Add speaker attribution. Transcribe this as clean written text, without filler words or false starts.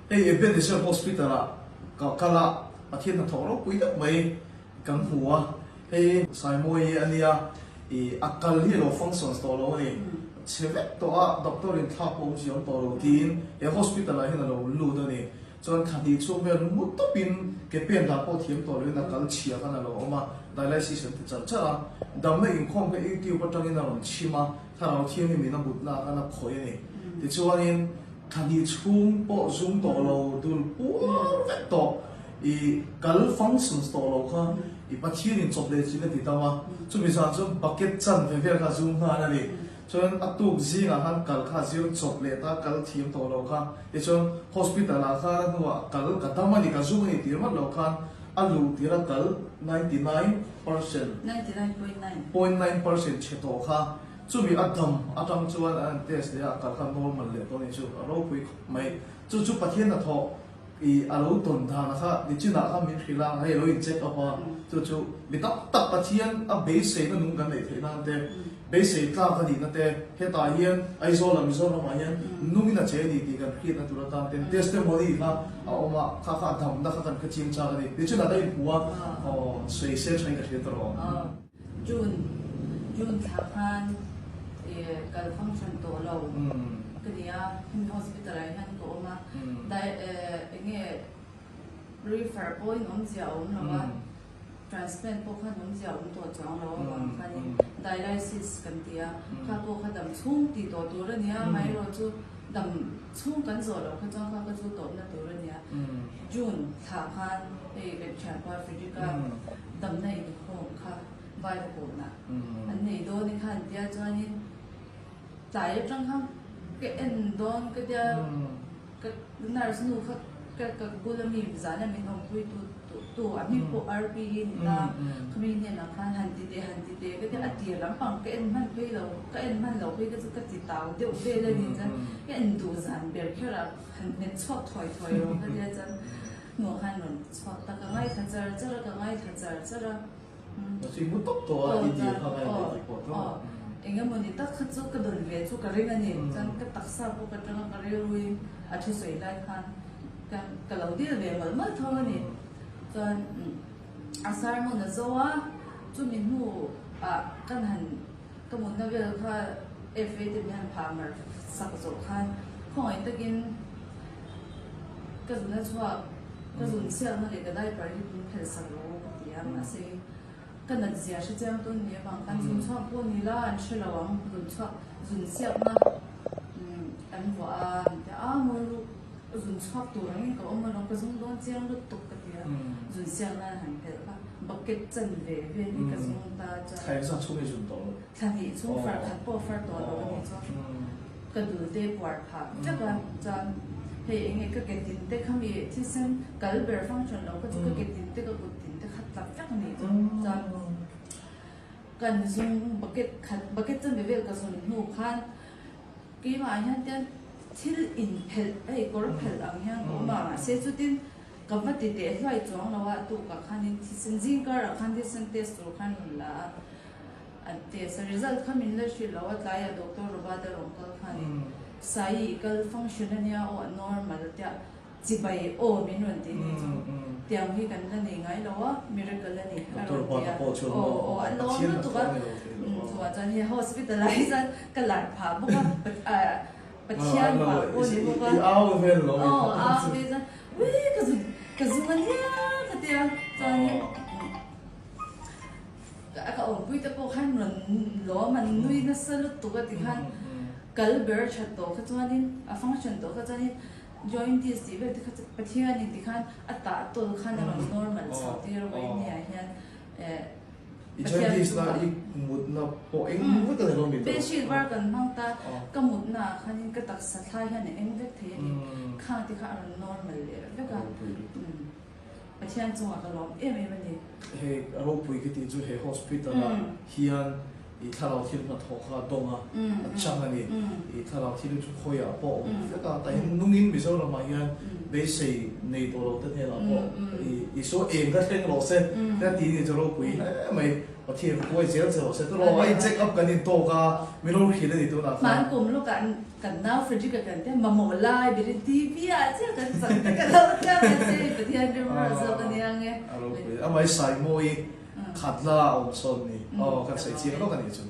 Speaker 1: hey Ebenezer Hospital ka kala athian na thoro pui dak mai kan huwa hey saimoi ania akal hi lo functions to lo ni chevet to a doctor in thak po jion to lo tin e hospital a hin lo lu do ni chon khadi chu me mu to pin ke pen da po thiam to lo na kal chia kana lo oma dialysis te chan cha dam na in khom ke i tiu patang in ron chima tharo thiam ni na but na kana khoi ni ti chuanin khadi chung po zum to lo dul pu vet to i kal functions to lo kha i pathian in chople chi na ti tawa chu mi san chu bucket chan ve ve kha zum na na ni chon atuk zinga han kal kha zir chople ta kal thiam to lo kha e chon hospital a kha nuwa kal katama ni ka zum ni ti ma lo kha alu tira kal 99% 99.9% che to kha chu mi adam atang chuan an test ya kal kha normal le to ni chu ro pui mai chu pathian na tho i alo ton tha na kha ni china kha mi khila hai lo in check up chu mi tak pathian a base na nung kan le thena te base tla ka ni na te he ta hian aizola mizola ma hian nungi na che ni ti kan khit na tura ta ten testimony kha a oma kha dham na kha kan ka chim cha ni ni china dai puwa sei se chai ka the tro
Speaker 2: June thakan kal function to lo kania hospital ai han ko ma dai nge refer point on jia on wa transplant po khan on jia on to chang lo wa khani dialysis kan tia kha po kha dam chung ti to to ra nia mai ro chu dam chung kan zo lo kha chang kha chu to na to ra nia June thakan ke chan pa fidika dam nei ko kha vai ko na an nei do ni khan tia chani tại trong không cái anh đón cái dia cái nurse nu cái bulami giá nhà mình không quy tu anh đi po RP là mình nên là khan hành ti cái dia ati lắm bằng cái anh man quy lâu cái anh man lâu quy cái chỉ tàu đều về lên như thế cái anh tu dàn biệt cái là hành nên chót thoi rồi cái dia chân ngồi hành mình chót ta cái ngay thật giờ cái ngay thật giờ
Speaker 1: chỉ muốn tốt to đi đi kha cái đi po
Speaker 2: Inga moni tak khatsu ka don ve chu ka ringa ni chan ka taksa po ka tanga ka rui athu sei lai khan ka lo dir ve mal thong ni chan asar mo na zowa chu min hu kan han ka mun na ve kha fa te han farmer sak zo khan khoi takin ka zuna chwa ka zun sia na le ka dai par hi pun khel sa ro ka tia ma se kan na zia shi chang ton ni bang kan zum chwa po ni la an shi la wang zum chwa zum siap na an wa ta a mo lu zum chwa to rang ka om ma ka zum don chiang lu tuk ka tia zum siap na han ka bucket chen ve ni ka zum ta cha
Speaker 1: khai sa chu me zum to
Speaker 2: thang hi chu far khat po far to lo ni cha ka du te par pha cha ka chan he enge ka ke tin te khami thi sen kal ber function lo ka chu ka ke tin te ka ku tin te khat lak chắc này chan cần dùng bucket chân về cái số nụ khan cái mà anh ta til in pel ai có pel ang yang mà sẽ chút tin cầm vật thì để loại chọn làว่าtụ cả khan in sinh sinh cả khan đi sinh test rồi khan là anh test result khan mình là chỉ làว่าcái doctor robot rồi khan sai cái function này ở normal thì chỉ bay ô mình luôn thì tiang hi kan la nei ngai lo miracle la nei anh lo nó tụi bạn cho nên hospitalize cái lại phá bốc bắt chiang phá ô đi bốc
Speaker 1: ao về lo
Speaker 2: ao về ra cái gì anh nhá cái tiang cho nên cái ông quý tập bốc han mình lo mình nuôi nó sơ lụt tụi cái han cái bear chat to cái cho nên function to cái cho nên joint is the very pathian in the khan ata to khan normal so ti ro bai ni a hian
Speaker 1: joint is la I mut na po eng mut na lo mi
Speaker 2: be shi war kan mang ta ka mut na khan ka tak sa thai hian eng vek the ni khan ti kha normal le ve ka pathian chu ka lo em ni
Speaker 1: he ro pui ki ti chu he hospital hian I tharau thil na thoka donga chang ani I tharau thil chu khoya po ka ta nungin mizo la ma hian เบสิในตัวเราตั้งแต่เราก็อีโซเองก็เท่งเราเส้นแต่ทีนี้จะเราคุยไม่ประเทศกูไอ้เจ้าเจ้าเสร็จตัวเราไอ้เจ็คอัพกันนี่โตก็ไม่รู้คิดอะไรตัวนั้น
Speaker 2: มันกลุ่มลูกกันน้าฟริดกันแต่มาโมไลบิลิทีวีอาเจ้ากันสั่งกันเราจะเป็นเจ้าประเทศเดียวกันเรากันยังไง
Speaker 1: เราคุยเอาไว้ใส่มวยขัดล่าองค์ส่วนนี้อ๋อกันใส่เชียงแล้วกันนี่จุด